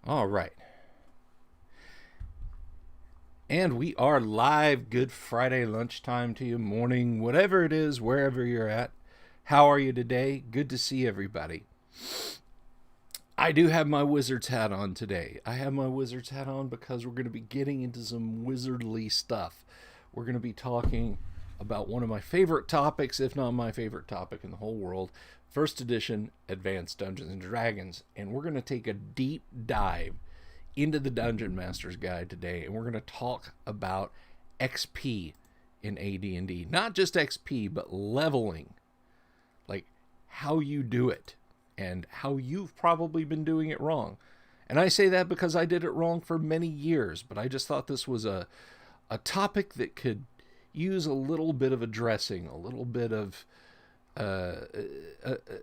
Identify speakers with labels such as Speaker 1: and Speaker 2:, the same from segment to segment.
Speaker 1: All right. And we are live. Good Friday lunchtime to you, morning, whatever it is, wherever you're at. How are you today? Good to see everybody. I do have my wizard's hat on today. I have my wizard's hat on because we're going to be getting into some wizardly stuff. We're going to be talking about one of my favorite topics, if not my favorite topic in the whole world, first edition Advanced Dungeons and Dragons. And we're going to take a deep dive into the Dungeon Master's Guide today, and we're going to talk about XP in AD&D. Not just XP, but leveling. Like how you do it and how you've probably been doing it wrong. And I say that because I did it wrong for many years, but I just thought this was a topic that could use a little bit of addressing, a little bit of a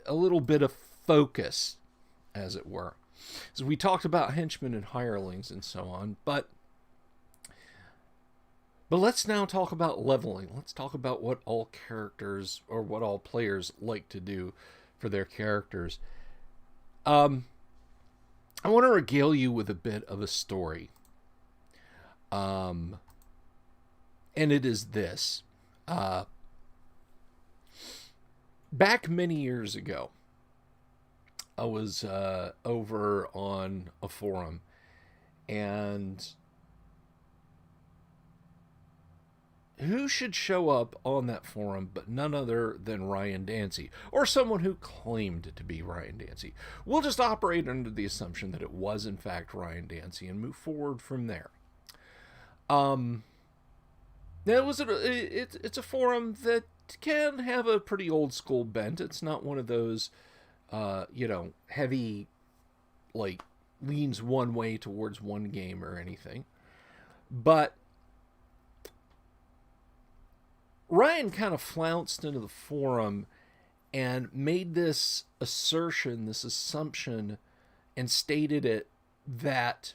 Speaker 1: little bit of focus, as it were. So we talked about henchmen and hirelings and so on, but let's now talk about leveling. Let's talk about what all characters or what all players like to do for their characters. I want to regale you with a bit of a story. And it is this. Back many years ago, I was over on a forum, and who should show up on that forum but none other than Ryan Dancy, or someone who claimed to be Ryan Dancy. We'll just operate under the assumption that it was in fact Ryan Dancy and move forward from there. It's a forum that can have a pretty old school bent. It's not one of those heavy, like, leans one way towards one game or anything. But Ryan kind of flounced into the forum and made this assertion, this assumption, and stated it that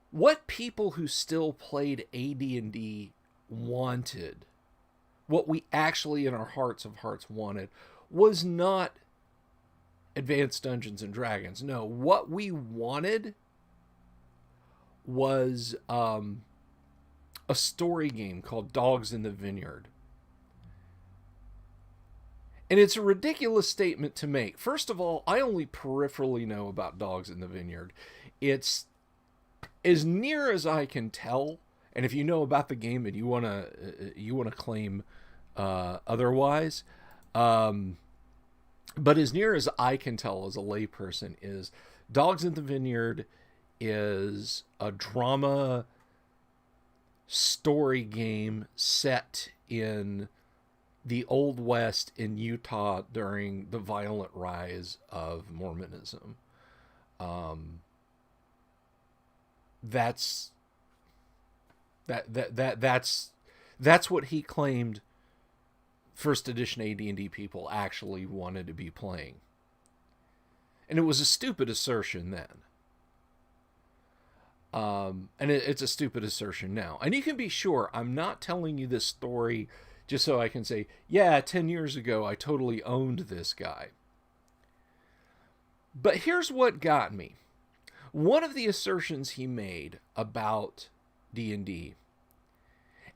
Speaker 1: what people who still played AD&D wanted, what we actually in our hearts of hearts wanted, was not Advanced Dungeons and Dragons. No, what we wanted was a story game called Dogs in the Vineyard. And it's a ridiculous statement to make. First of all, I only peripherally know about Dogs in the Vineyard. It's as near as I can tell, and if you know about the game and you wanna claim otherwise, but as near as I can tell as a layperson, is Dogs in the Vineyard is a drama story game set in the Old West in Utah during the violent rise of Mormonism. That's what he claimed first edition AD&D people actually wanted to be playing. And it was a stupid assertion then. And it's a stupid assertion now. And you can be sure I'm not telling you this story just so I can say, yeah, 10 years ago I totally owned this guy. But here's what got me. One of the assertions he made about D&D,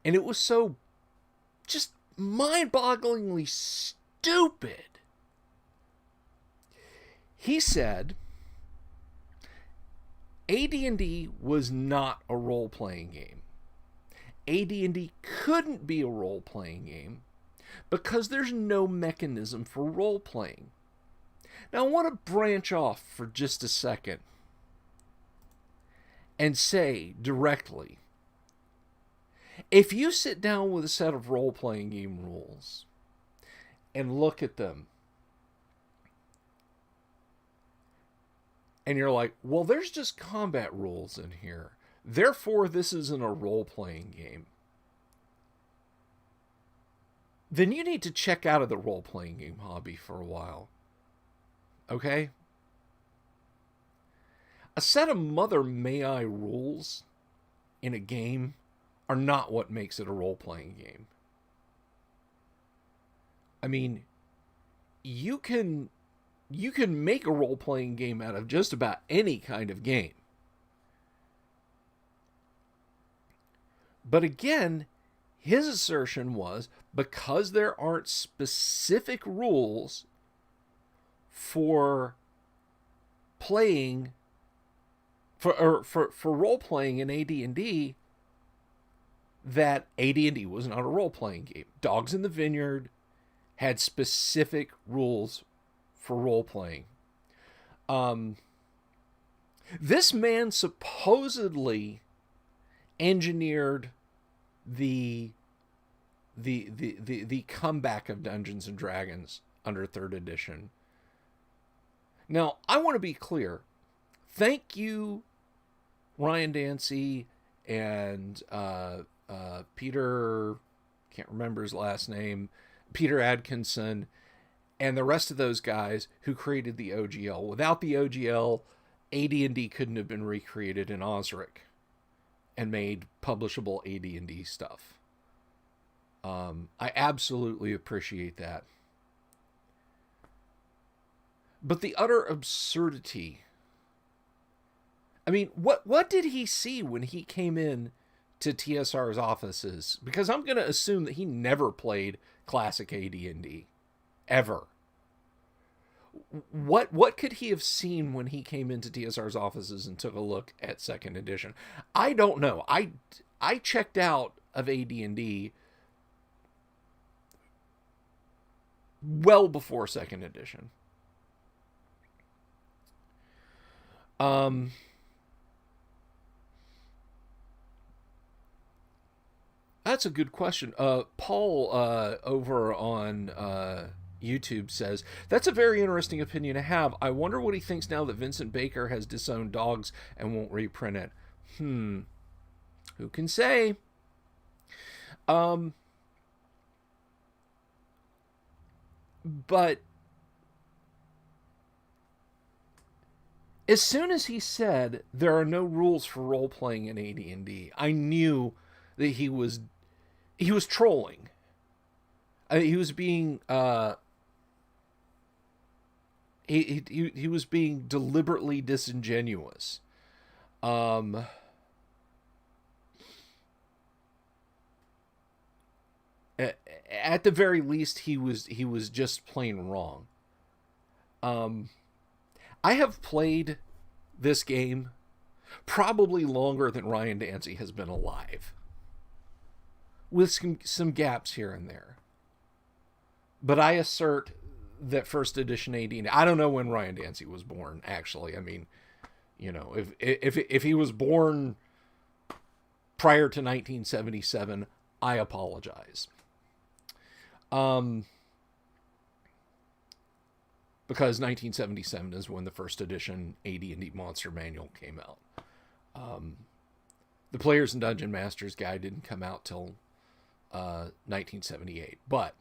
Speaker 1: and it was so just mind-bogglingly stupid. He said AD&D was not a role-playing game. AD&D couldn't be a role-playing game because there's no mechanism for role-playing. Now I want to branch off for just a second and say directly, if you sit down with a set of role-playing game rules and look at them, and you're like, well, there's just combat rules in here, therefore this isn't a role-playing game, then you need to check out of the role-playing game hobby for a while. Okay? A set of Mother May I rules in a game are not what makes it a role-playing game. I mean, you can you can make a role-playing game out of just about any kind of game. But again, his assertion was because there aren't specific rules for playing for role playing in AD&D, that AD&D was not a role playing game. Dogs in the Vineyard had specific rules for role playing. This man supposedly engineered the comeback of Dungeons and Dragons under 3rd edition. Now, I want to be clear. Thank you, Ryan Dancy and Peter, can't remember his last name, Peter Adkinson, and the rest of those guys who created the OGL. Without the OGL, AD&D couldn't have been recreated in Osric and made publishable AD&D stuff. I absolutely appreciate that. But the utter absurdity. I mean, what did he see when he came in to TSR's offices? Because I'm going to assume that he never played classic AD&D. Ever. What could he have seen when he came into TSR's offices and took a look at 2nd edition? I don't know. I checked out of AD&D well before 2nd edition. That's a good question. Paul over on YouTube says, that's a very interesting opinion to have. I wonder what he thinks now that Vincent Baker has disowned dogs and won't reprint it. Who can say? But as soon as he said there are no rules for role-playing in AD&D, I knew that he was trolling. He was being he was being deliberately disingenuous. At the very least, he was just plain wrong. I have played this game probably longer than Ryan Dancy has been alive, with some gaps here and there. But I assert that 1st edition AD&D, I don't know when Ryan Dancy was born, actually. I mean, you know, if he was born prior to 1977, I apologize. Because 1977 is when the 1st edition AD&D Monster Manual came out. The Players and Dungeon Masters Guide didn't come out till 1978. But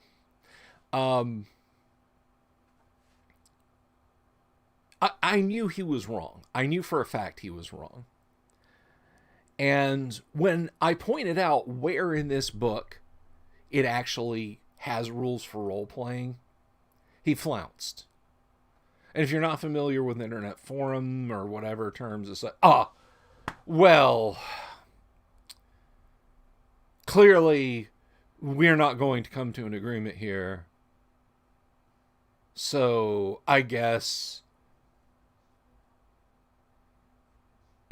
Speaker 1: I knew he was wrong. I knew for a fact he was wrong. And when I pointed out where in this book it actually has rules for role-playing, he flounced. And if you're not familiar with internet forum or whatever terms, it's like, well, clearly we're not going to come to an agreement here. So I guess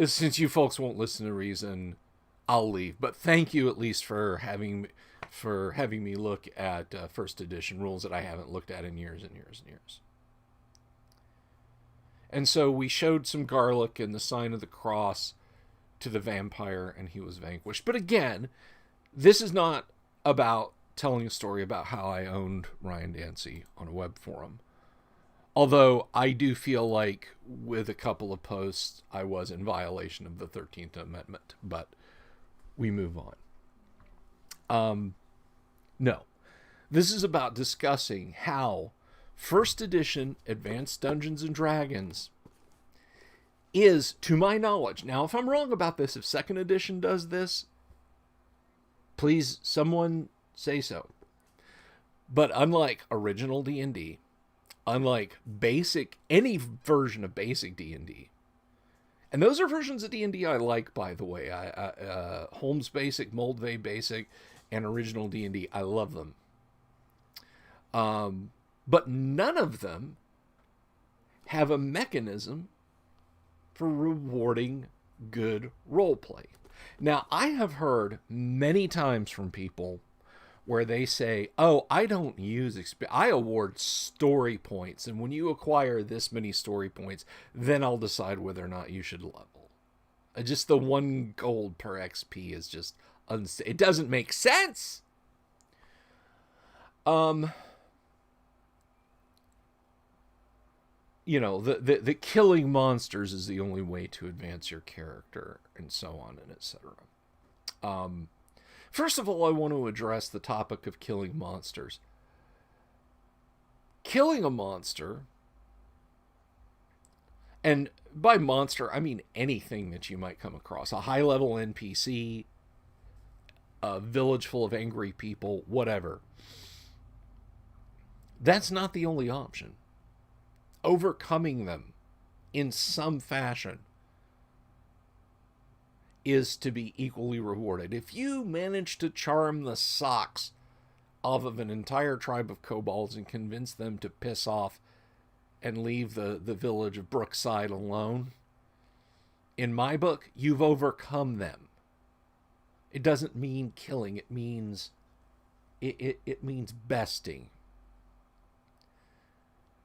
Speaker 1: since you folks won't listen to reason, I'll leave. But thank you at least for having me look at 1st edition rules that I haven't looked at in years and years and years. And so we showed some garlic and the sign of the cross to the vampire, and he was vanquished. But again, this is not about telling a story about how I owned Ryan Dancy on a web forum. Although I do feel like with a couple of posts, I was in violation of the 13th Amendment. But we move on. No. This is about discussing how 1st edition Advanced Dungeons and Dragons is, to my knowledge, now if I'm wrong about this, if 2nd edition does this, please someone say so. But unlike original D&D, unlike any version of basic D&D. And those are versions of D&D I like, by the way. Holmes Basic, Moldvay Basic, and original D&D. I love them. But none of them have a mechanism for rewarding good roleplay. Now, I have heard many times from people where they say, oh, I don't use I award story points, and when you acquire this many story points, then I'll decide whether or not you should level. Just the 1 gold per XP is just it doesn't make sense. You know, the killing monsters is the only way to advance your character, and so on and etc. First of all, I want to address the topic of killing monsters. Killing a monster, and by monster, I mean anything that you might come across. A high-level NPC, a village full of angry people, whatever. That's not the only option. Overcoming them in some fashion is to be equally rewarded. If you manage to charm the socks off of an entire tribe of kobolds and convince them to piss off and leave the village of Brookside alone, in my book, you've overcome them. It doesn't mean killing. It means it means besting.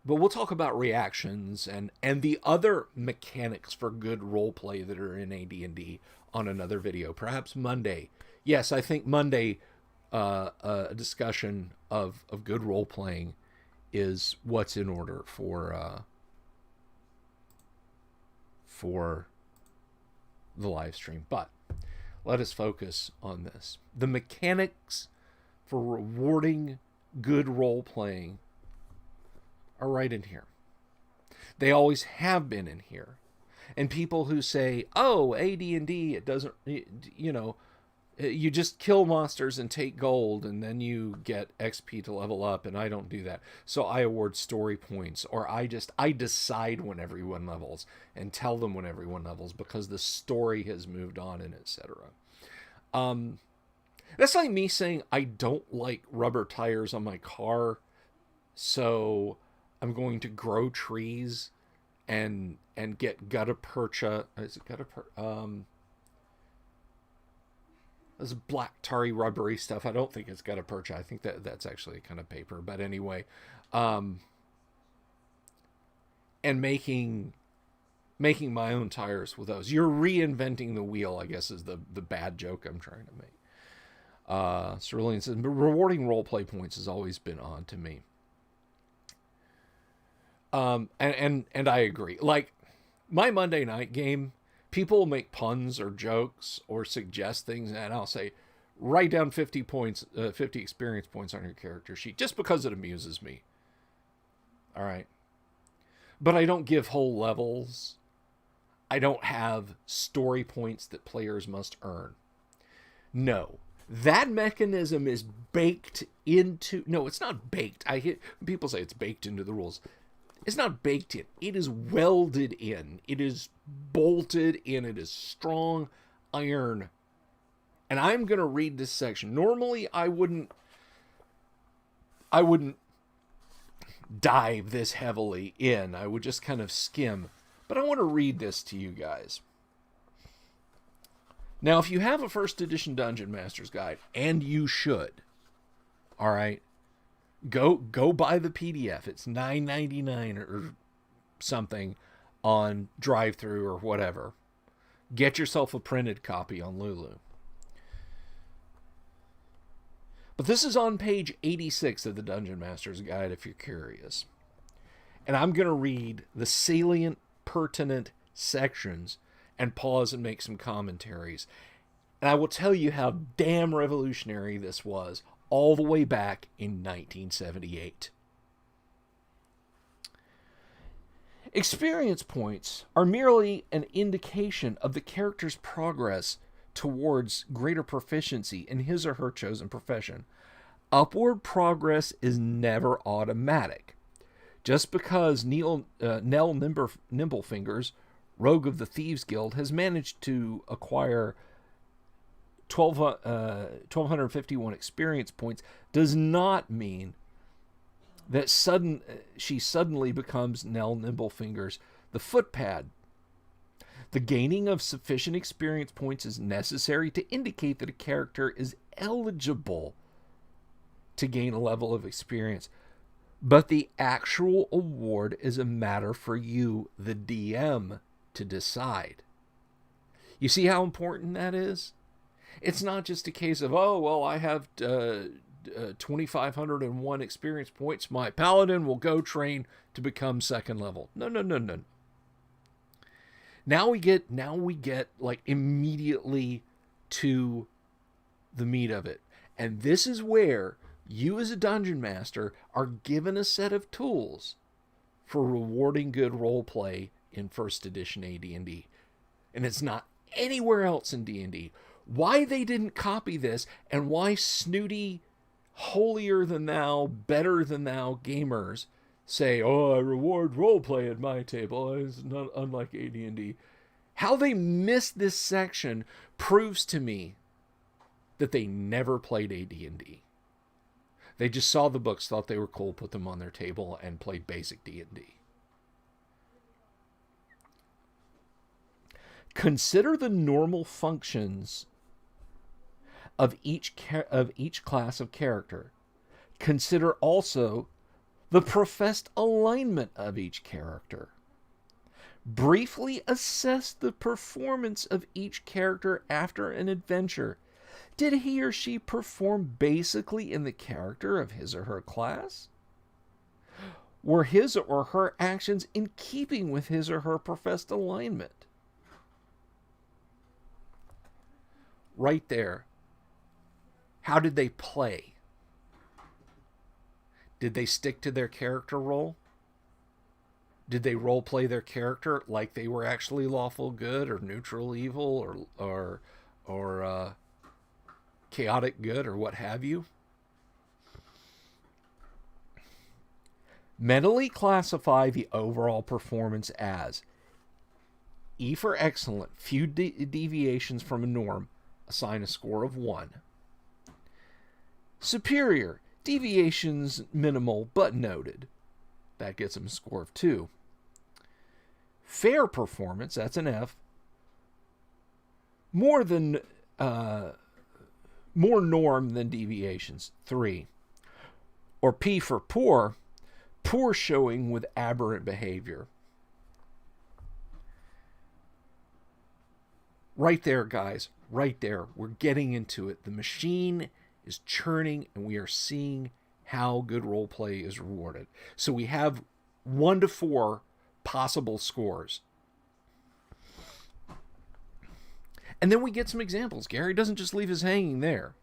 Speaker 1: But we'll talk about reactions and the other mechanics for good roleplay that are in AD&D on another video, perhaps Monday. Yes, I think Monday, a discussion of good role-playing is what's in order for the live stream. But let us focus on this. The mechanics for rewarding good role-playing are right in here. They always have been in here. And people who say, oh, AD&D, it doesn't, you know, you just kill monsters and take gold and then you get XP to level up, and I don't do that. So I award story points, or I decide when everyone levels and tell them when everyone levels because the story has moved on, and etc. That's like me saying I don't like rubber tires on my car, so I'm going to grow trees and get gutta percha. Is it gutta percha? This black tarry rubbery stuff. I don't think it's gutta percha. I think that's actually a kind of paper. But anyway, and making my own tires with those. You're reinventing the wheel, I guess, is the bad joke I'm trying to make. Cerulean says, but rewarding roleplay points has always been on to me. And I agree. Like, my Monday night game, people will make puns or jokes or suggest things, and I'll say, write down 50 points, 50 experience points on your character sheet, just because it amuses me. All right. But I don't give whole levels. I don't have story points that players must earn. No. That mechanism is baked into... No, it's not baked. People say it's baked into the rules. It's not baked in. It is welded in. It is bolted in. It is strong iron. And I'm going to read this section. Normally, I wouldn't dive this heavily in. I would just kind of skim. But I want to read this to you guys. Now, if you have a first edition Dungeon Master's Guide, and you should, all right, go buy the PDF. It's $9.99 or something on drive-thru or whatever. Get yourself a printed copy on Lulu. But this is on page 86 of the Dungeon Master's Guide if you're curious. And I'm going to read the salient, pertinent sections and pause and make some commentaries. And I will tell you how damn revolutionary this was all the way back in 1978. Experience points are merely an indication of the character's progress towards greater proficiency in his or her chosen profession. Upward progress is never automatic. Just because Nell Nimblefingers, rogue of the Thieves Guild, has managed to acquire 1,251 experience points does not mean that she suddenly becomes Nell Nimblefingers, the footpad. The gaining of sufficient experience points is necessary to indicate that a character is eligible to gain a level of experience. But the actual award is a matter for you, the DM, to decide. You see how important that is? It's not just a case of, oh, well, I have 2,501 experience points. My paladin will go train to become second level. No. Now we get like immediately to the meat of it. And this is where you as a dungeon master are given a set of tools for rewarding good role play in first edition AD&D. And it's not anywhere else in D&D. Why they didn't copy this, and why snooty, holier than thou, better than thou gamers say, oh, I reward roleplay at my table. It's not unlike AD&D. How they missed this section proves to me that they never played AD&D. They just saw the books, thought they were cool, put them on their table, and played basic D&D. Consider the normal functions of each class of character. Consider also the professed alignment of each character. Briefly assess the performance of each character after an adventure. Did he or she perform basically in the character of his or her class? Were his or her actions in keeping with his or her professed alignment? Right there. How did they play? Did they stick to their character role? Did they role play their character like they were actually lawful good or neutral evil or chaotic good or what have you? Mentally classify the overall performance as E for excellent, few deviations from a norm, assign a score of 1. Superior, deviations minimal but noted, that gets them a score of 2. Fair performance, that's an F. More norm than deviations, 3. Or P for poor, poor showing with aberrant behavior. Right there, guys, right there. We're getting into it. The machine is churning, and we are seeing how good role play is rewarded. So we have 1 to 4 possible scores. And then we get some examples. Gary doesn't just leave us hanging there.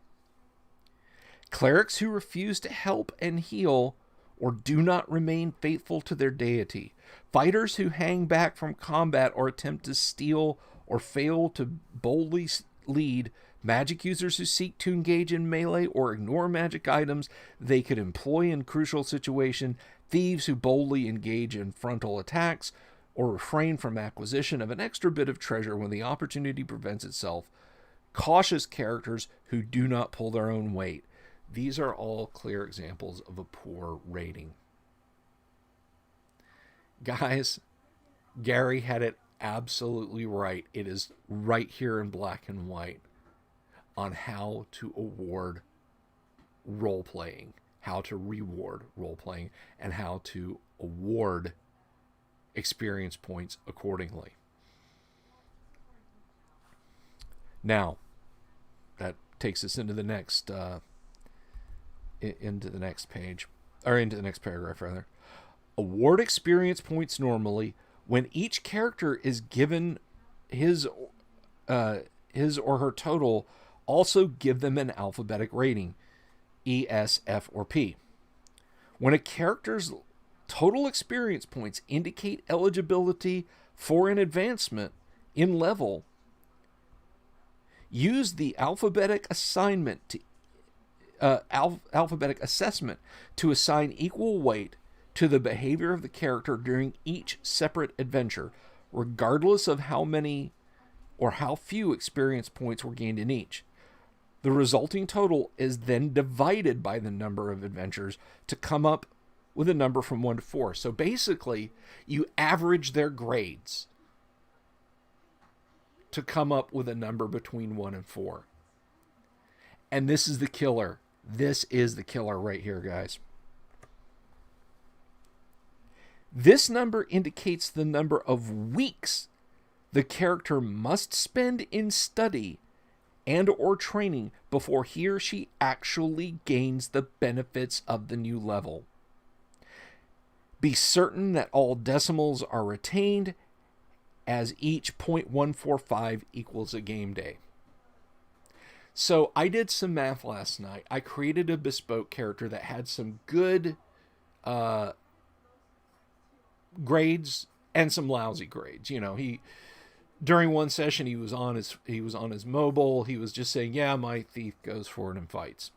Speaker 1: Clerics who refuse to help and heal or do not remain faithful to their deity. Fighters who hang back from combat or attempt to steal or fail to boldly lead. Magic users who seek to engage in melee or ignore magic items they could employ in crucial situation. Thieves who boldly engage in frontal attacks or refrain from acquisition of an extra bit of treasure when the opportunity presents itself. Cautious characters who do not pull their own weight. These are all clear examples of a poor rating. Guys, Gary had it absolutely right. It is right here in black and white on how to award role-playing, how to reward role-playing, and how to award experience points accordingly. Now, that takes us into the next page, or into the next paragraph rather. Award experience points normally when each character is given his or her total. Also give them an alphabetic rating, E, S, F, or P. When a character's total experience points indicate eligibility for an advancement in level, use the alphabetic assessment to assign equal weight to the behavior of the character during each separate adventure, regardless of how many or how few experience points were gained in each. The resulting total is then divided by the number of adventures to come up with a number from 1 to 4. So basically, you average their grades to come up with a number between 1 and 4. And this is the killer. This is the killer right here, guys. This number indicates the number of weeks the character must spend in study and or training before he or she actually gains the benefits of the new level. Be certain that all decimals are retained, as each 0.145 equals a game day. So I did some math last night. I created a bespoke character that had some good grades and some lousy grades. You know, during one session he was on his mobile. He was just saying, "Yeah, my thief goes for it and fights,"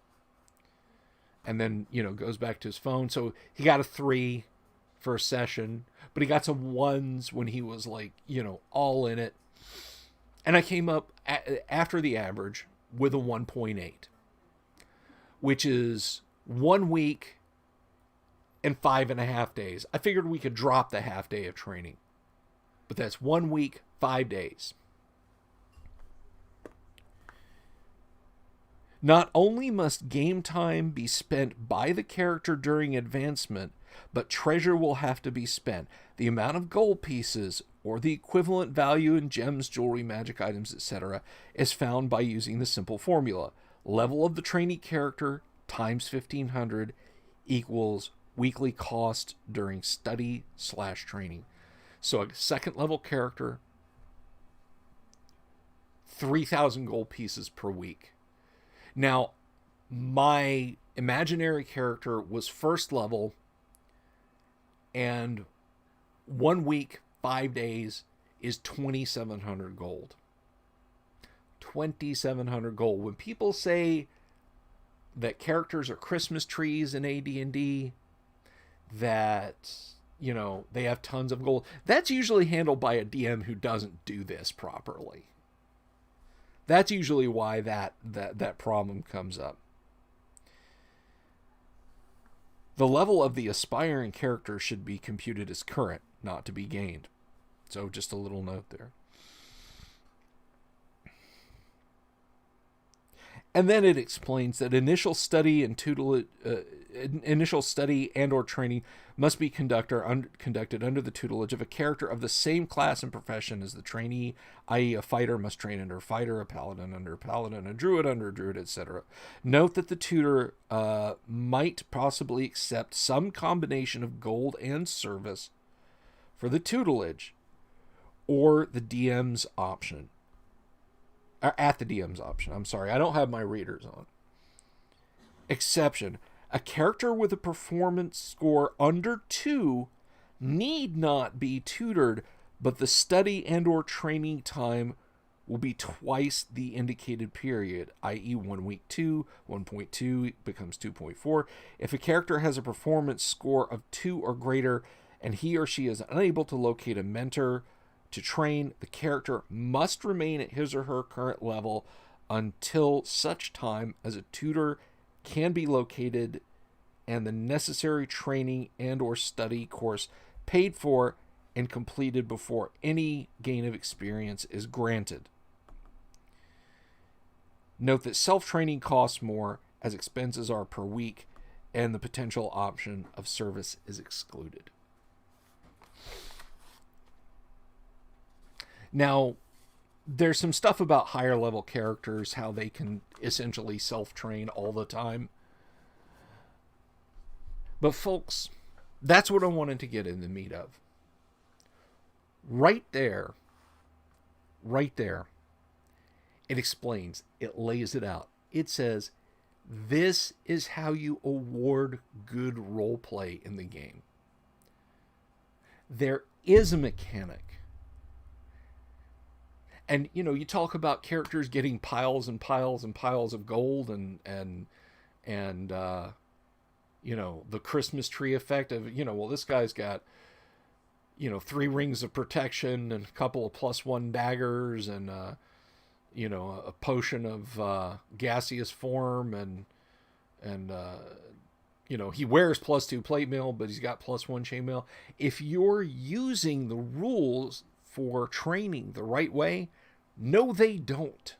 Speaker 1: and then goes back to his phone. So he got a 3 for a session, but he got some 1s when he was all in it. And I came up after the average with a 1.8, which is 1 week and 5.5 days. I figured we could drop the half day of training, but that's 1 week, 5 days. Not only must game time be spent by the character during advancement, but treasure will have to be spent. The amount of gold pieces, or the equivalent value in gems, jewelry, magic items, etc., is found by using the simple formula. Level of the trainee character times 1500 equals weekly cost during study/training. So a second level character, 3,000 gold pieces per week. Now, my imaginary character was first level, and 1 week, 5 days is 2,700 gold. 2,700 gold. When people say that characters are Christmas trees in AD&D, that they have tons of gold, that's usually handled by a DM who doesn't do this properly. That's usually why that problem comes up. The level of the aspiring character should be computed as current, not to be gained. So just a little note there. And then it explains that initial study and or training must be conducted under the tutelage of a character of the same class and profession as the trainee, i.e. a fighter must train under a fighter, a paladin under a paladin, a druid under a druid, etc. Note that the tutor might possibly accept some combination of gold and service for the tutelage, or the DM's option. At the DM's option. I'm sorry, I don't have my readers on. Exception. A character with a performance score under 2 need not be tutored, but the study and or training time will be twice the indicated period, i.e. 1 week 2, 1.2 becomes 2.4. If a character has a performance score of 2 or greater and he or she is unable to locate a mentor to train, the character must remain at his or her current level until such time as a tutor can be located and the necessary training and or study course paid for and completed before any gain of experience is granted. Note that self-training costs more as expenses are per week and the potential option of service is excluded. Now, there's some stuff about higher level characters, how they can essentially self-train all the time. But folks, that's what I wanted to get in the meat of. Right there, it explains, it lays it out. It says, this is how you award good role play in the game. There is a mechanic. And, you talk about characters getting piles and piles and piles of gold and the Christmas tree effect of, well, this guy's got, 3 rings of protection and a couple of +1 daggers and, a potion of gaseous form and he wears +2 plate mail, but he's got +1 chainmail. If you're using the rules for training the right way, no, they don't.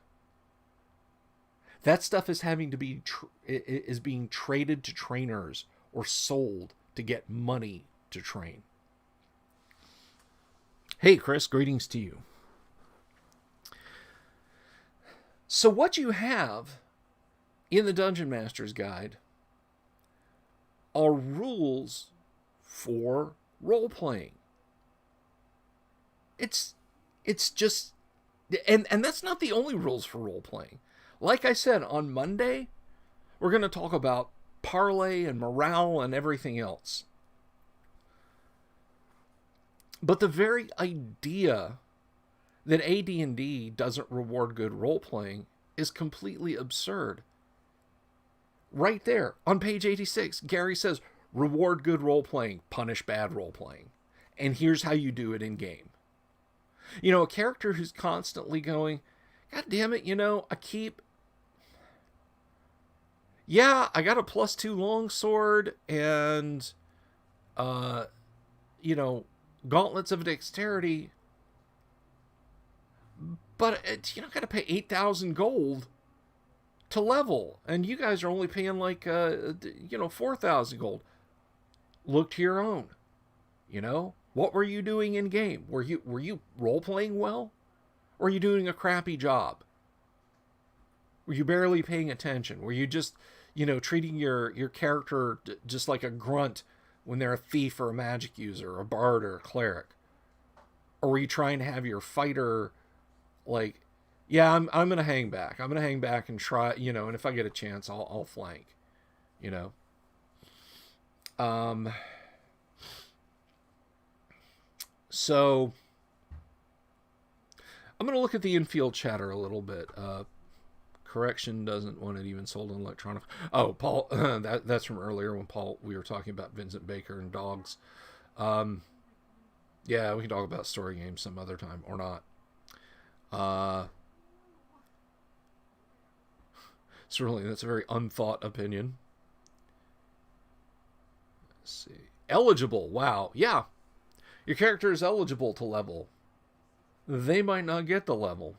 Speaker 1: That stuff is having to be is being traded to trainers or sold to get money to train. Hey, Chris, greetings to you. So what you have in the Dungeon Master's Guide are rules for role-playing. It's just, and that's not the only rules for role-playing. Like I said, on Monday, we're going to talk about parlay and morale and everything else. But the very idea that AD&D doesn't reward good role-playing is completely absurd. Right there, on page 86, Gary says, reward good role-playing, punish bad role-playing. And here's how you do it in-game. A character who's constantly going, God damn it, I got a +2 longsword and, gauntlets of dexterity, but it's, got to pay 8,000 gold to level, and you guys are only paying 4,000 gold. Look to your own. What were you doing in game? Were you role playing well, or were you doing a crappy job? Were you barely paying attention? Were you just treating your character just like a grunt when they're a thief or a magic user, or a bard or a cleric? Or were you trying to have your fighter I'm gonna hang back. I'm gonna hang back and try, and if I get a chance, I'll flank. So I'm gonna look at the infield chatter a little bit. Correction, doesn't want it even sold on electronic. Oh, Paul, that's from earlier when we were talking about Vincent Baker and dogs. Yeah, we can talk about story games some other time, or not. Certainly, that's a very unthought opinion. Let's see. Eligible. Wow. Yeah. Your character is eligible to level. They might not get the level.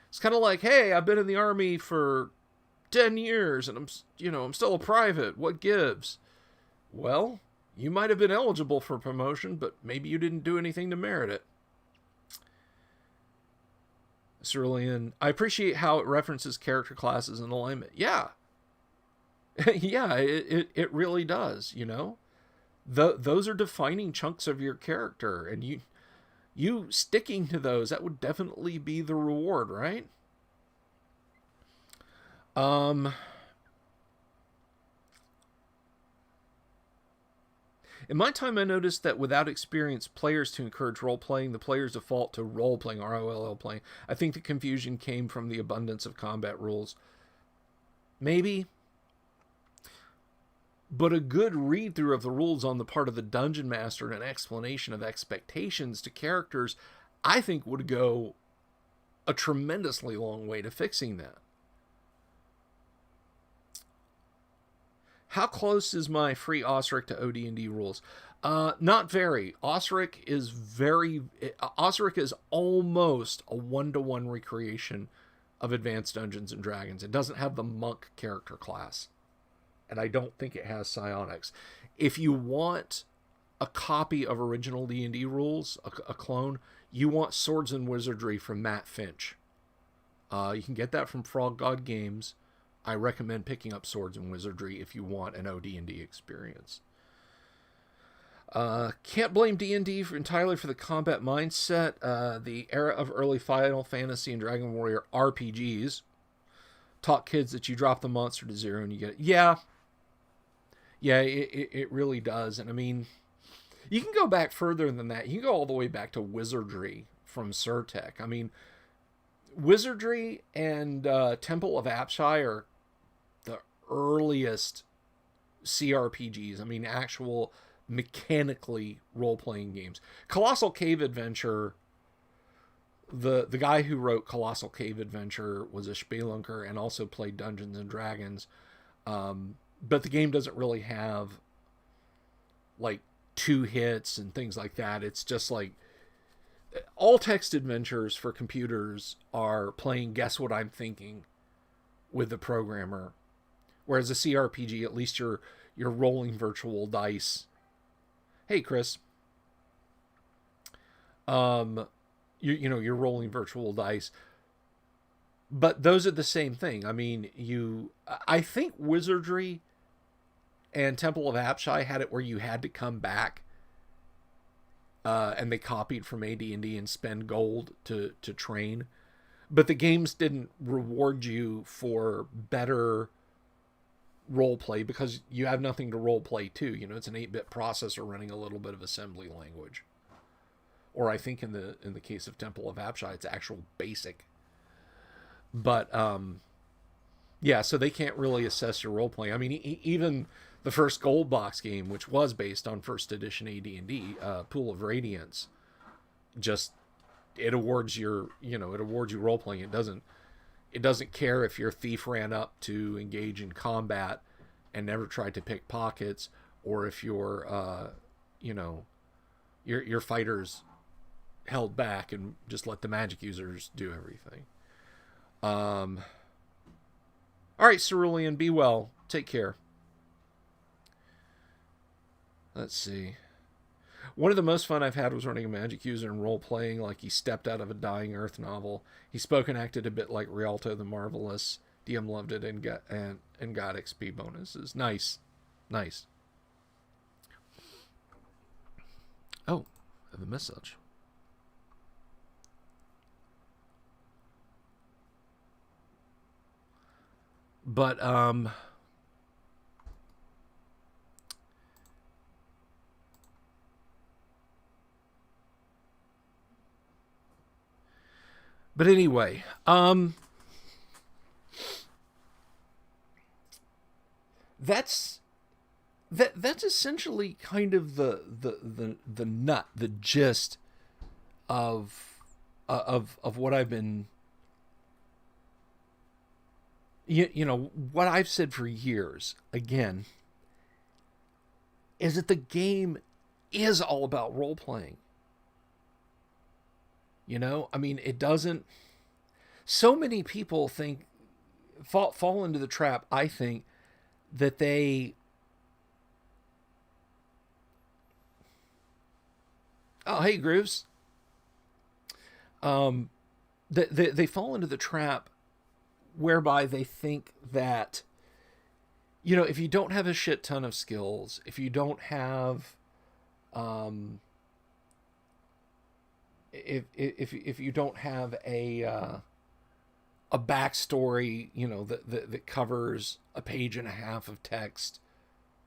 Speaker 1: It's kind of like, hey, I've been in the army for 10 years and I'm still a private. What gives? Well, you might have been eligible for promotion, but maybe you didn't do anything to merit it. Cerulean, I appreciate how it references character classes and alignment. Yeah. Yeah, it really does, Those are defining chunks of your character, and you sticking to those, that would definitely be the reward, right? In my time, I noticed that without experienced players to encourage role-playing, the players default to role-playing, ROLL playing. I think the confusion came from the abundance of combat rules. Maybe. But a good read-through of the rules on the part of the Dungeon Master and an explanation of expectations to characters, I think would go a tremendously long way to fixing that. How close is my free Osric to OD&D rules? Not very. Osric is almost a 1-to-1 recreation of Advanced Dungeons and Dragons. It doesn't have the monk character class, and I don't think it has psionics. If you want a copy of original D&D rules, a clone, you want Swords and Wizardry from Matt Finch. You can get that from Frog God Games. I recommend picking up Swords and Wizardry if you want an OD&D experience. Can't blame D&D entirely for the combat mindset. The era of early Final Fantasy and Dragon Warrior RPGs taught kids that you drop the monster to 0 and you get it. Yeah, it really does. And I mean, you can go back further than that. You can go all the way back to Wizardry from Surtech. I mean, Wizardry and Temple of Apshai are the earliest CRPGs. I mean, actual mechanically role-playing games. Colossal Cave Adventure, the guy who wrote Colossal Cave Adventure was a Spelunker and also played Dungeons and Dragons. But the game doesn't really have like 2 hits and things like that. It's just like all text adventures for computers are playing guess what I'm thinking with the programmer. Whereas a CRPG, at least you're rolling virtual dice. Hey, Chris. You're rolling virtual dice. But those are the same thing. I mean, I think Wizardry and Temple of Apshai had it where you had to come back, and they copied from AD&D and spend gold to train. But the games didn't reward you for better role play because you have nothing to role play to. It's an 8-bit processor running a little bit of assembly language. Or I think in the case of Temple of Apshai, it's actual BASIC. But yeah, so they can't really assess your role playing. I mean, even the first Gold Box game, which was based on first edition AD&D, Pool of Radiance, just it awards your role playing. It doesn't care if your thief ran up to engage in combat and never tried to pick pockets, or if your fighters held back and just let the magic users do everything. All right, Cerulean, be well. Take care. Let's see. One of the most fun I've had was running a magic user and role-playing like he stepped out of a Dying Earth novel. He spoke and acted a bit like Rialto the Marvelous. DM loved it and got XP bonuses. Nice. Oh, I have a message. But anyway, that's essentially kind of the nut, the gist of what I've been, what I've said for years, again, is that the game is all about role playing. I mean, it doesn't. So many people fall into the trap, I think, that they. Oh, hey, Grooves. They fall into the trap whereby they think that, if you don't have a shit ton of skills, if you don't have, if you don't have a backstory, that covers a page and a half of text,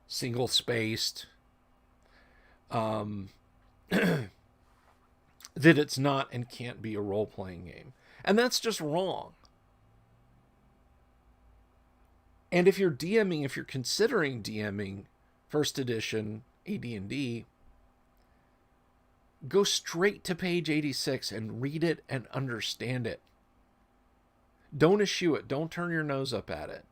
Speaker 1: single spaced, that it's not and can't be a role playing game, and that's just wrong. And if you're DMing, if you're considering DMing first edition AD&D, go straight to page 86 and read it and understand it. Don't eschew it. Don't turn your nose up at it.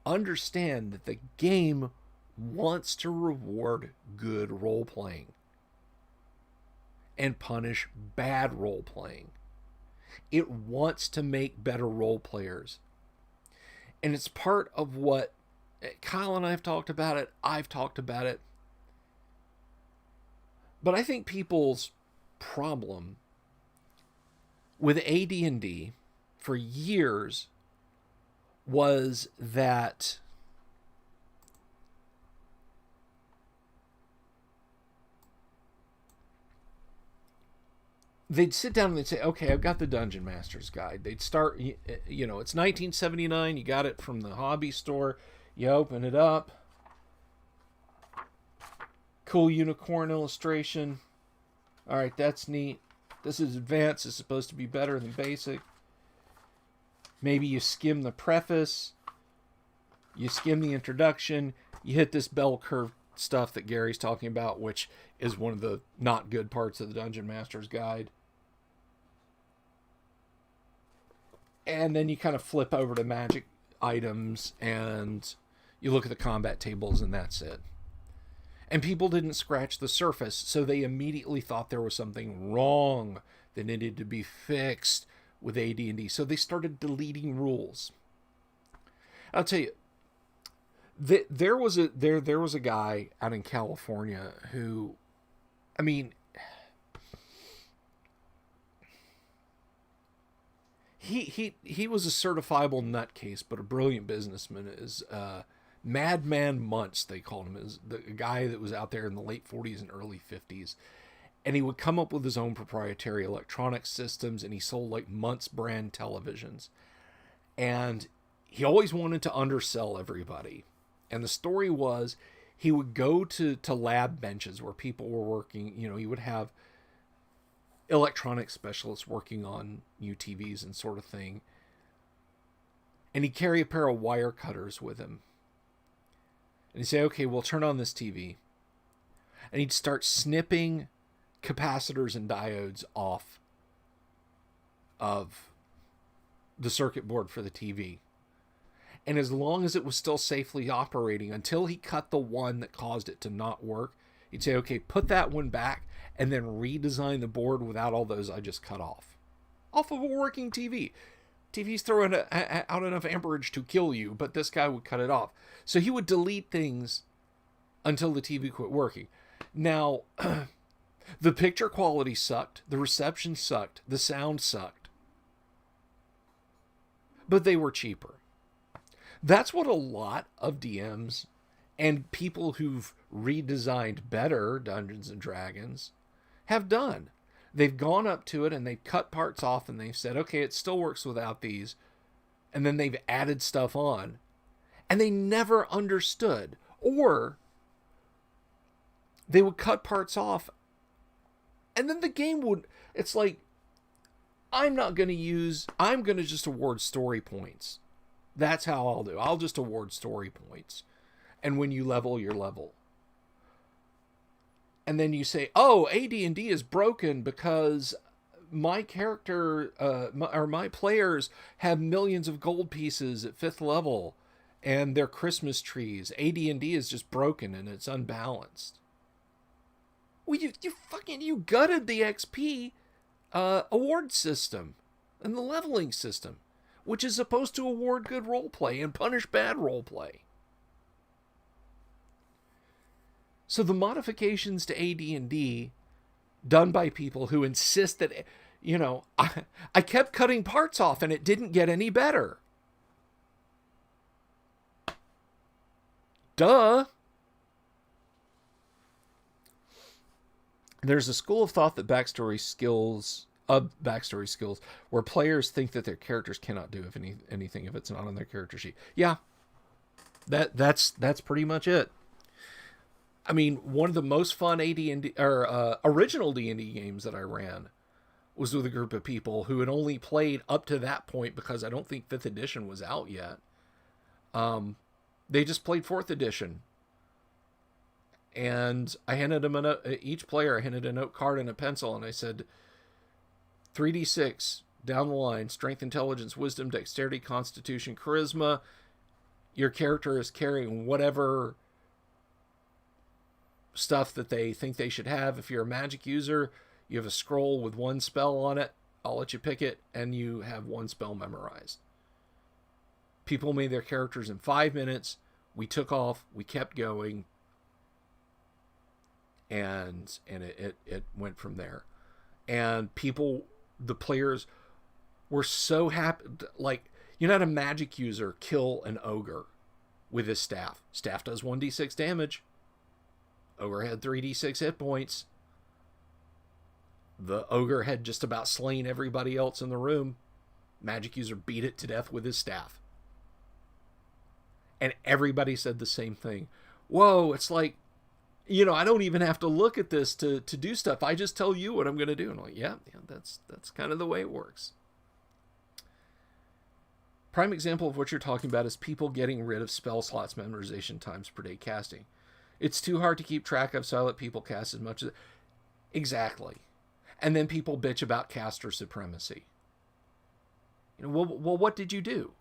Speaker 1: Understand that the game wants to reward good role playing and punish bad role playing. It wants to make better role players. And it's part of what Kyle and I have talked about it. I've talked about it. But I think people's problem with AD&D for years was that they'd sit down and they'd say, okay, I've got the Dungeon Master's Guide. They'd start, it's 1979. You got it from the hobby store. You open it up. Cool unicorn illustration. All right, that's neat. This is advanced. It's supposed to be better than basic. Maybe you skim the preface. You skim the introduction. you hit this bell curve stuff that Gary's talking about, which is one of the not good parts of the Dungeon Master's Guide. And then you kind of flip over to magic items and you look at the combat tables, and that's it. And people didn't scratch the surface, so they immediately thought there was something wrong that needed to be fixed with AD&D. So they started deleting rules. I'll tell you, there was a guy out in California who, I mean, he was a certifiable nutcase, but a brilliant businessman. Is Madman Muntz, they called him, is the guy that was out there in the late 40s and early 50s. And he would come up with his own proprietary electronic systems, and he sold like Muntz brand televisions. And he always wanted to undersell everybody. And the story was, he would go to lab benches where people were working. You know, he would have electronic specialists working on UTVs and sort of thing. And he'd carry a pair of wire cutters with him. And he'd say, okay, we'll turn on this TV. And he'd start snipping capacitors and diodes off of the circuit board for the TV. And as long as it was still safely operating, until he cut the one that caused it to not work, he'd say, okay, put that one back and then redesign the board without all those I just cut off of a working TV. TV's throwing out enough amperage to kill you, but this guy would cut it off. So he would delete things until the TV quit working. Now, the picture quality sucked, the reception sucked, the sound sucked, but they were cheaper. That's what a lot of DMs and people who've redesigned better Dungeons and Dragons have done. They've gone up to it and they've cut parts off and they've said, okay, it still works without these. And then they've added stuff on. And they never understood. Or they would cut parts off and then the game would, it's like, I'm going to just award story points. That's how I'll do. I'll just award story points. And when you level, your level. And then you say, oh, AD&D is broken because my character, my players have millions of gold pieces at 5th level and they're Christmas trees. AD&D is just broken and it's unbalanced. Well, you gutted the XP award system and the leveling system, which is supposed to award good roleplay and punish bad roleplay. So the modifications to AD&D done by people who insist that, you know, I kept cutting parts off and it didn't get any better. Duh. There's a school of thought that backstory skills where players think that their characters cannot do anything if it's not on their character sheet. Yeah. That's pretty much it. I mean, one of the most fun AD&D or original D&D games that I ran was with a group of people who had only played up to that point because I don't think 5th edition was out yet. They just played 4th edition. And I handed them each player, I handed a note card and a pencil, and I said, 3d6 down the line: strength, intelligence, wisdom, dexterity, constitution, charisma. Your character is carrying whatever stuff that they think they should have. If you're a magic user, you have a scroll with one spell on it. I'll let you pick it, and you have one spell memorized. People made their characters in 5 minutes. We took off. We kept going. And it went from there. And people, the players, were so happy. Like, you know how a magic user kill an ogre with his staff. Staff does 1d6 damage. Ogre had 3d6 hit points. The ogre had just about slain everybody else in the room. Magic user beat it to death with his staff. And everybody said the same thing. Whoa, it's like, you know, I don't even have to look at this to do stuff. I just tell you what I'm going to do. And I'm like, yeah, that's kind of the way it works. Prime example of what you're talking about is people getting rid of spell slots memorization times per day casting. It's too hard to keep track of, so I let people cast as much as... Exactly. And then people bitch about caster supremacy. Well, what did you do?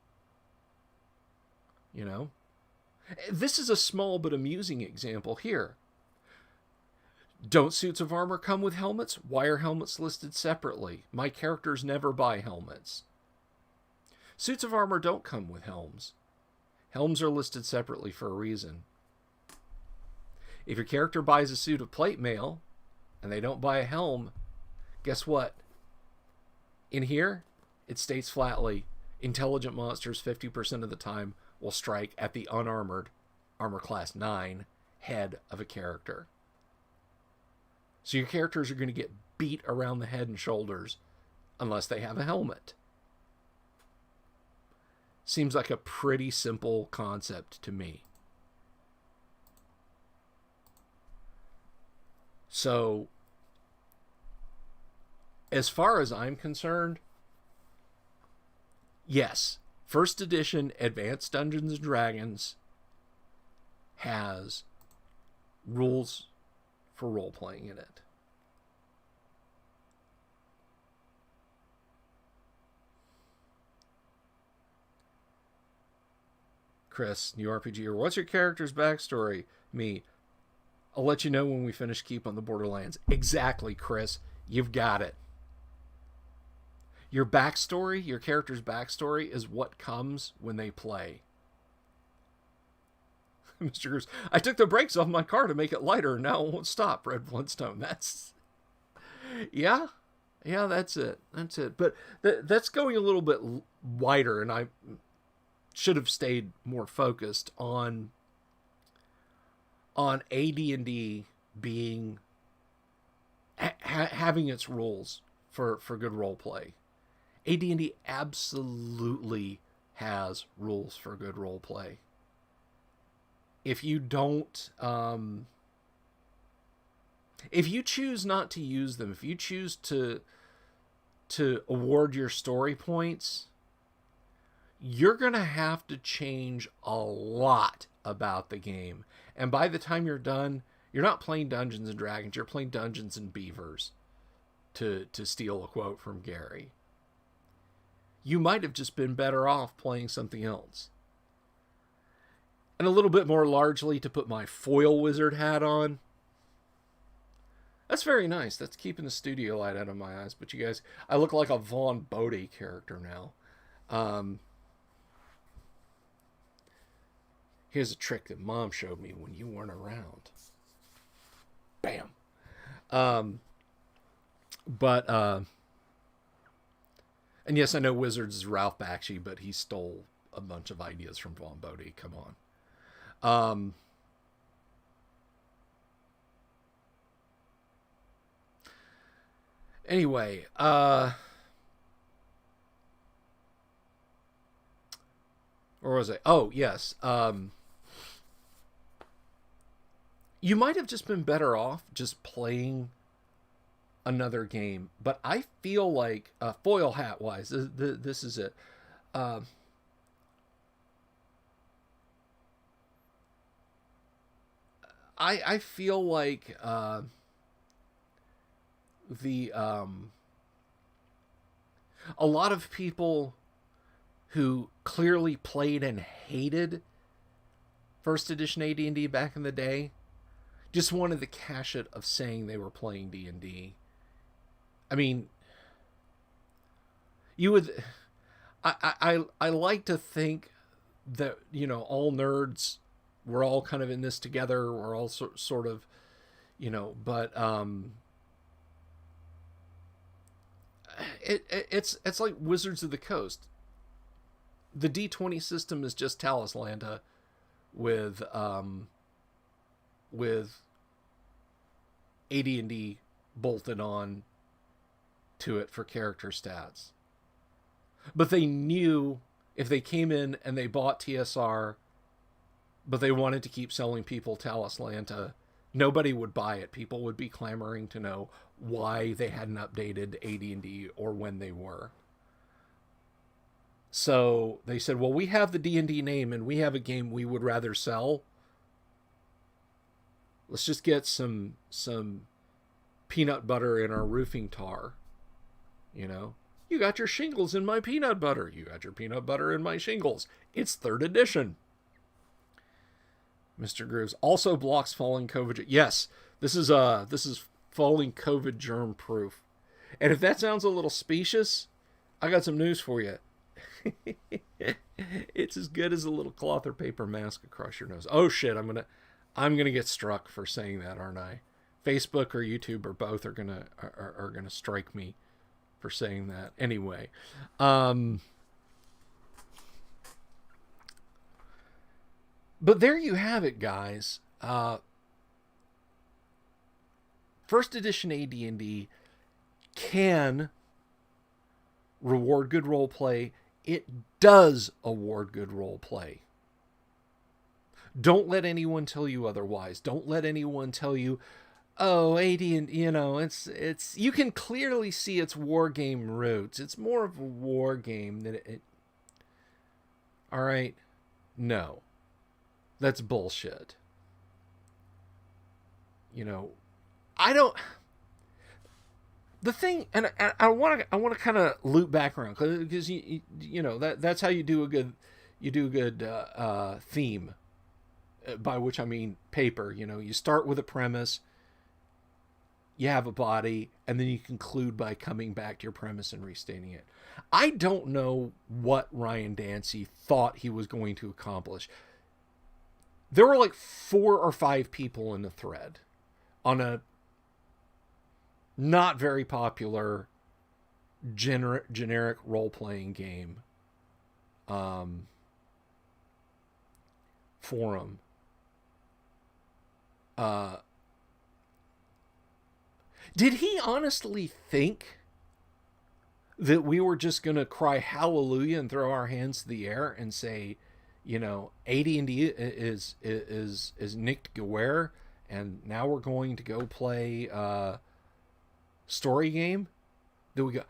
Speaker 1: This is a small but amusing example here. Don't suits of armor come with helmets? Why are helmets listed separately? My characters never buy helmets. Suits of armor don't come with helms. Helms are listed separately for a reason. If your character buys a suit of plate mail and they don't buy a helm, guess what? In here, it states flatly, intelligent monsters 50% of the time will strike at the unarmored, armor class 9, head of a character. So your characters are going to get beat around the head and shoulders unless they have a helmet. Seems like a pretty simple concept to me. So, as far as I'm concerned, yes, first edition Advanced Dungeons and Dragons has rules for role-playing in it. Chris, new RPGer, what's your character's backstory? Me, I'll let you know when we finish Keep on the Borderlands. Exactly, Chris. You've got it. Your backstory, your character's backstory, is what comes when they play. Mr. Goose, I took the brakes off my car to make it lighter, and now it won't stop. Red Flintstone. That's... Yeah, that's it. But that's going a little bit wider, and I should have stayed more focused on AD&D being... having its rules for good role play. AD&D absolutely has rules for good role play. If you don't, if you choose not to use them, if you choose to award your story points, you're going to have to change a lot about the game. And by the time you're done, you're not playing Dungeons and Dragons, you're playing Dungeons and Beavers, to steal a quote from Gary. You might have just been better off playing something else. And a little bit more largely, to put my foil wizard hat on. That's very nice. That's keeping the studio light out of my eyes. But you guys, I look like a Vaughn Bodie character now. Here's a trick that Mom showed me when you weren't around. Bam. And yes, I know Wizards is Ralph Bakshi, but he stole a bunch of ideas from Vaughn Bodie. Come on. Anyway, where was I? Oh, yes. You might have just been better off just playing another game, but I feel like foil hat wise, this is it. I feel like a lot of people who clearly played and hated first edition AD&D back in the day just wanted the cash it of saying they were playing D&D. I mean, you would... I like to think that, all nerds, we're all kind of in this together. We're all sort of, but it's like Wizards of the Coast. The D20 system is just Talislanta with AD&D bolted on to it for character stats. But they knew if they came in and they bought TSR, but they wanted to keep selling people Talislanta, nobody would buy it. People would be clamoring to know why they hadn't updated AD&D or when they were. So they said, well, we have the D&D name and we have a game we would rather sell. Let's just get some peanut butter in our roofing tar. You know, you got your shingles in my peanut butter. You got your peanut butter in my shingles. It's 3rd edition. Mr. Grooves also blocks falling COVID. Yes, this is falling COVID germ proof. And if that sounds a little specious, I got some news for you. It's as good as a little cloth or paper mask across your nose. Oh shit, I'm gonna get struck for saying that, aren't I? Facebook or YouTube or both are gonna strike me for saying that. Anyway, but there you have it, guys. First edition AD&D can reward good role play. It does award good role play. Don't let anyone tell you otherwise. Don't let anyone tell you, oh, AD&D, it's you can clearly see its war game roots. It's more of a war game than it. All right, no, that's bullshit. I don't. The thing, and I want to kind of loop back around because that's how you do a good theme, by which I mean paper. You start with a premise, you have a body, and then you conclude by coming back to your premise and restating it. I don't know what Ryan Dancy thought he was going to accomplish. There were like 4 or 5 people in the thread on a not very popular generic role-playing game forum. Did he honestly think that we were just going to cry hallelujah and throw our hands to the air and say, AD&D is Nick Geware, and now we're going to go play story game? Then we go,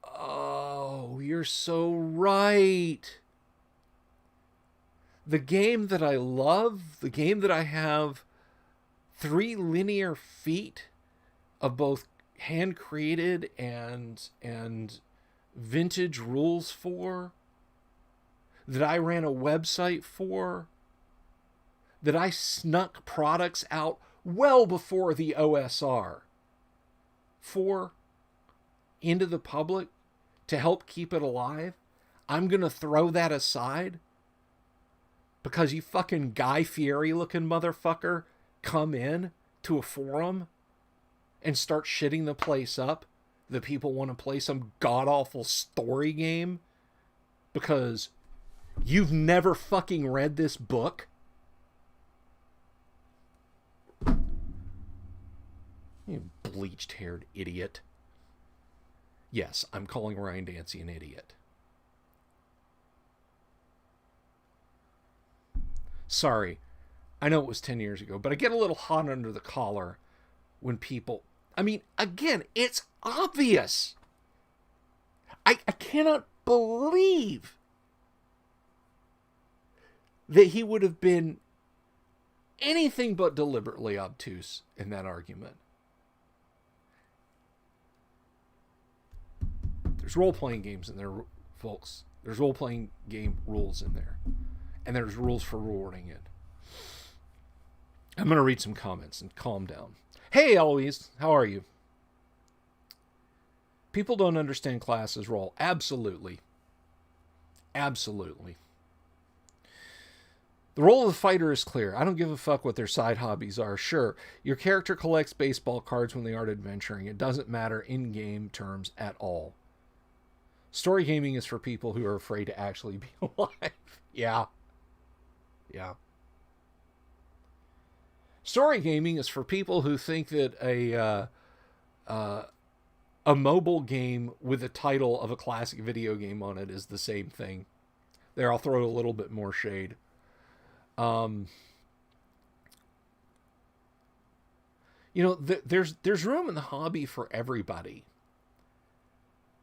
Speaker 1: oh, you're so right. The game that I love, the game that I have 3 linear feet of both hand created and vintage rules for, that I ran a website for, that I snuck products out well before the OSR for into the public to help keep it alive. I'm going to throw that aside because you fucking Guy Fieri looking motherfucker come in to a forum and start shitting the place up. The people want to play some god-awful story game because you've never fucking read this book. You bleached-haired idiot. Yes, I'm calling Ryan Dancy an idiot. Sorry, I know it was 10 years ago, but I get a little hot under the collar when people... I mean, again, it's obvious. I cannot believe that he would have been anything but deliberately obtuse in that argument. There's role-playing games in there, folks. There's role-playing game rules in there. And there's rules for rewarding it. I'm going to read some comments and calm down. Hey, Eloise, how are you? People don't understand class's role. Absolutely. Absolutely. The role of the fighter is clear. I don't give a fuck what their side hobbies are. Sure, your character collects baseball cards when they aren't adventuring. It doesn't matter in game terms at all. Story gaming is for people who are afraid to actually be alive. Yeah. Yeah. Story gaming is for people who think that a mobile game with a title of a classic video game on it is the same thing. There, I'll throw a little bit more shade. There's room in the hobby for everybody.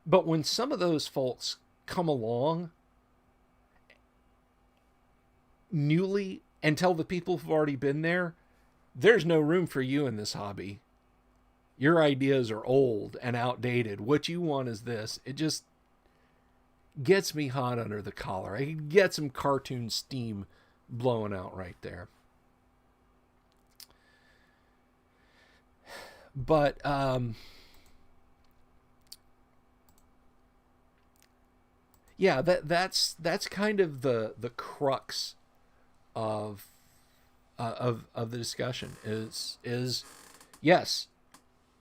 Speaker 1: But when some of those folks come along newly and tell the people who've already been there, there's no room for you in this hobby. Your ideas are old and outdated. What you want is this. It just gets me hot under the collar. I can get some cartoon steam blowing out right there. But yeah, that's kind of the crux of the discussion is yes,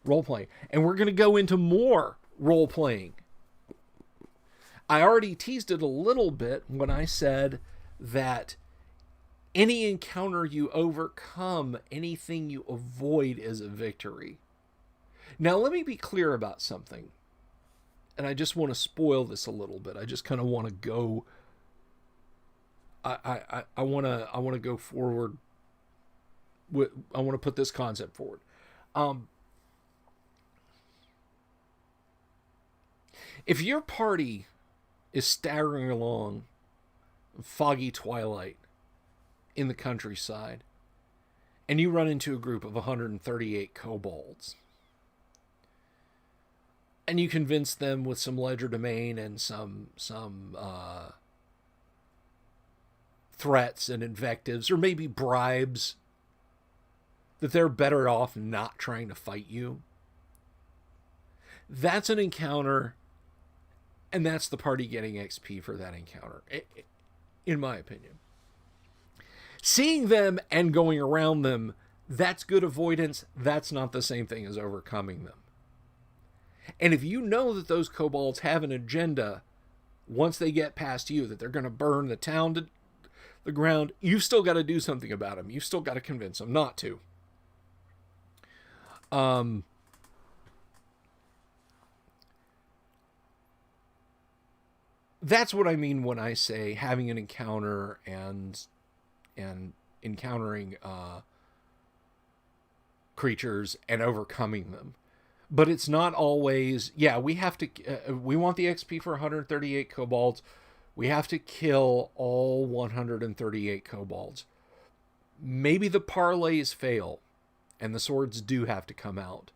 Speaker 1: role playing, and we're going to go into more role playing. I already teased it a little bit when I said that any encounter you overcome, anything you avoid is a victory. Now, let me be clear about something. And I just want to spoil this a little bit. I just kind of want to go. I want to go forward. I want to put this concept forward. If your party is staggering along foggy twilight in the countryside, and you run into a group of 138 kobolds, and you convince them with some legerdemain and some threats and invectives, or maybe bribes, that they're better off not trying to fight you, that's an encounter, and that's the party getting XP for that encounter, in my opinion. Seeing them and going around them, that's good avoidance. That's not the same thing as overcoming them. And if you know that those kobolds have an agenda, once they get past you, that they're going to burn the town to the ground, you've still got to do something about them. You've still got to convince them not to. That's what I mean when I say having an encounter and encountering creatures and overcoming them. But it's not always, we want the XP for 138 kobolds. We have to kill all 138 kobolds. Maybe the parlays fail and the swords do have to come out.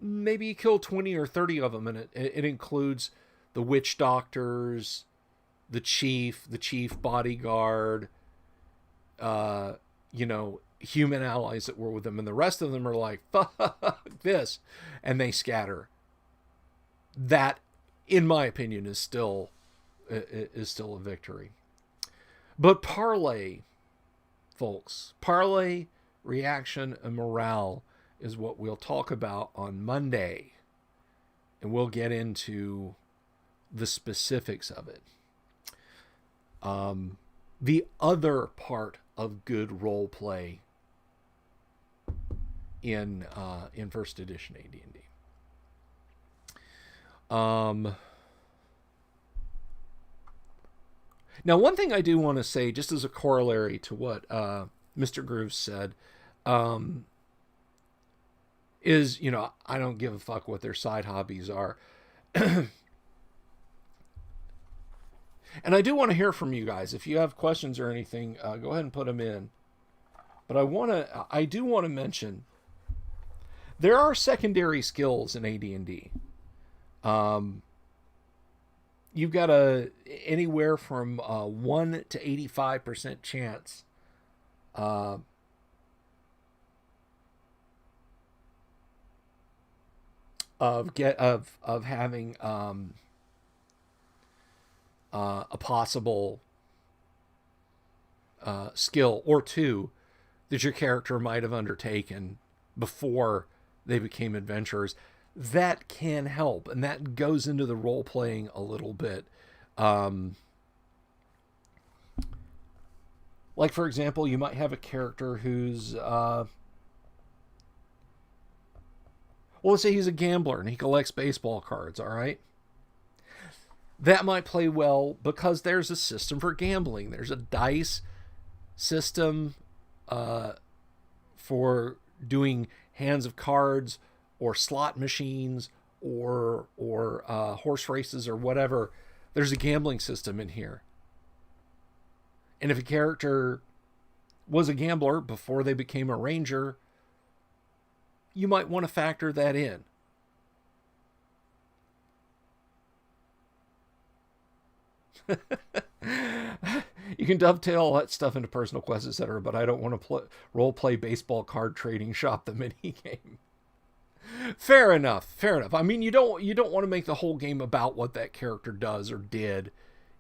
Speaker 1: Maybe you kill 20 or 30 of them, and it includes the witch doctors, the chief bodyguard, human allies that were with them, and the rest of them are like, fuck this, and they scatter. That, in my opinion, is still a victory. But parlay, folks, parlay, reaction, and morale is what we'll talk about on Monday, and we'll get into the specifics of it. The other part of good role play in first edition AD&D. Now, one thing I do want to say, just as a corollary to what Mr. Grooves said, is, I don't give a fuck what their side hobbies are. And I do want to hear from you guys. If you have questions or anything, go ahead and put them in. But I do want to mention, there are secondary skills in AD&D. You've got anywhere from 1 to 85% chance of having a possible skill or two that your character might have undertaken before they became adventurers. That can help, and that goes into the role playing a little bit. Like, for example, you might have a character who's let's say he's a gambler and he collects baseball cards, all right? That might play well because there's a system for gambling. There's a dice system for doing hands of cards or slot machines or horse races or whatever. There's a gambling system in here. And if a character was a gambler before they became a ranger, you might want to factor that in. You can dovetail all that stuff into personal quests, etc., but I don't want to role play baseball card trading shop the mini game. Fair enough. Fair enough. I mean, you don't want to make the whole game about what that character does or did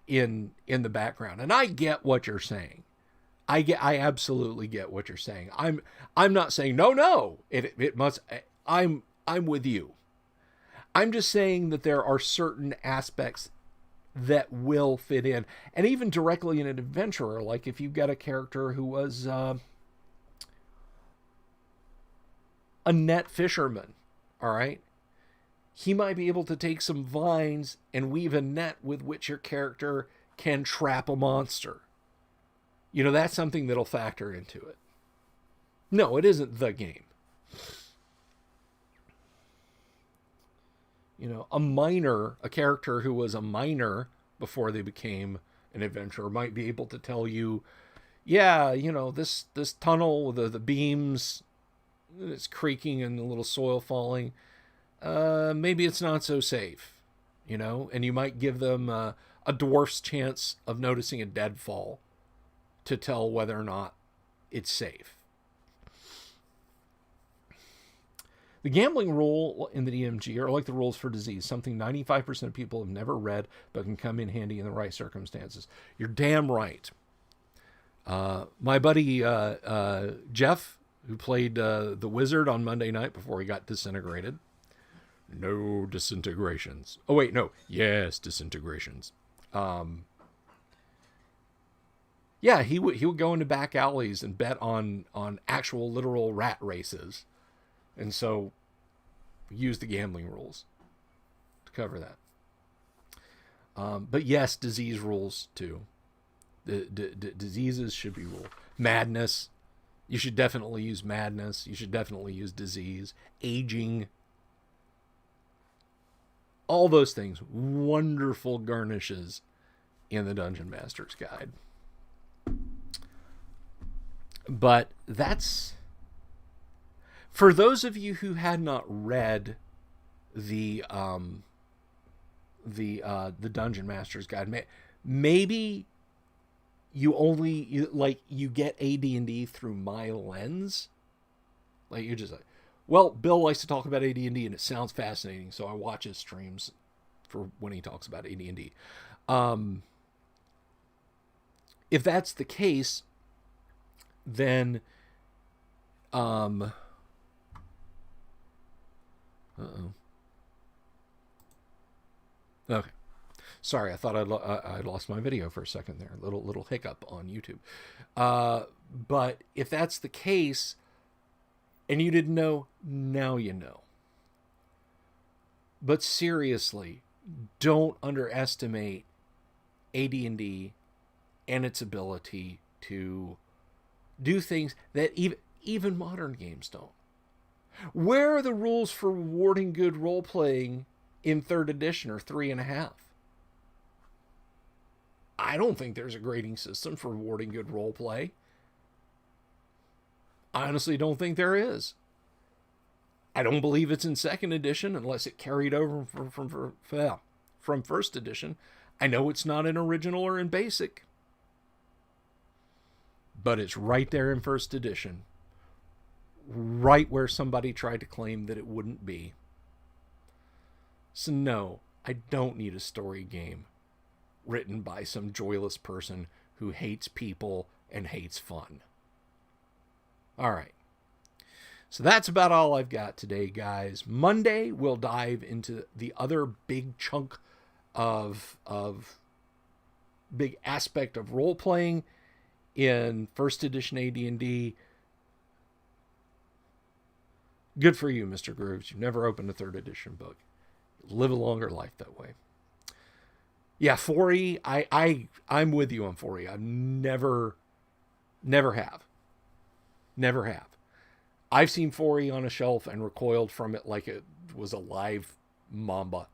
Speaker 1: in the background. And I get what you're saying. I absolutely get what you're saying. I'm not saying no. It must. I'm with you. I'm just saying that there are certain aspects that will fit in, and even directly in an adventurer, like if you've got a character who was a net fisherman, all right, he might be able to take some vines and weave a net with which your character can trap a monster. You know, that's something that'll factor into it. No, it isn't the game. You know, a character who was a miner before they became an adventurer might be able to tell you, yeah, you know, this tunnel, the beams, it's creaking and a little soil falling. Maybe it's not so safe, you know, and you might give them a dwarf's chance of noticing a deadfall to tell whether or not it's safe. The gambling rule in the DMG are like the rules for disease, something 95% of people have never read, but can come in handy in the right circumstances. You're damn right. My buddy Jeff, who played the wizard on Monday night before he got disintegrated. No disintegrations. Oh, wait, no. Yes, disintegrations. Yeah, he would go into back alleys and bet on actual literal rat races. And so use the gambling rules to cover that. But yes, disease rules too. The diseases should be ruled. Madness. You should definitely use madness. You should definitely use disease. Aging. All those things. Wonderful garnishes in the Dungeon Master's Guide. But that's... For those of you who had not read the Dungeon Master's Guide, maybe you get AD&D through my lens. Like you're just like, well, Bill likes to talk about AD&D and it sounds fascinating, so I watch his streams for when he talks about AD&D. If that's the case, then okay. Sorry, I thought I lost my video for a second there. Little hiccup on YouTube. But if that's the case, and you didn't know, now you know. But seriously, don't underestimate AD&D and its ability to do things that even modern games don't. Where are the rules for rewarding good role-playing in 3rd edition or 3.5? I don't think there's a grading system for rewarding good roleplay. I honestly don't think there is. I don't believe it's in 2nd edition unless it carried over from 1st edition. I know it's not in original or in basic. But it's right there in 1st edition. Right where somebody tried to claim that it wouldn't be. So no, I don't need a story game written by some joyless person who hates people and hates fun. All right. So that's about all I've got today, guys. Monday, we'll dive into the other big chunk of big aspect of role-playing in 1st edition AD&D. Good for you, Mr. Grooves. You've never opened a 3rd edition book. Live a longer life that way. Yeah, 4E, I'm with you on 4E. I've never have. Never have. I've seen 4E on a shelf and recoiled from it like it was a live mamba.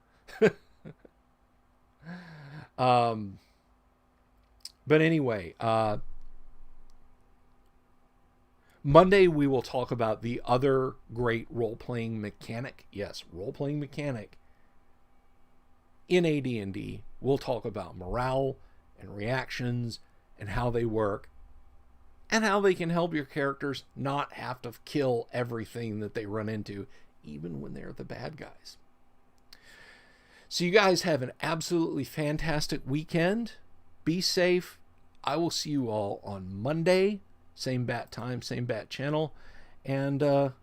Speaker 1: But anyway, Monday we will talk about the other great role-playing mechanic. Yes, role-playing mechanic in AD&D. We'll talk about morale and reactions and how they work and how they can help your characters not have to kill everything that they run into, even when they're the bad guys. So you guys have an absolutely fantastic weekend. Be safe. I will see you all on Monday. Same bat time, same bat channel. And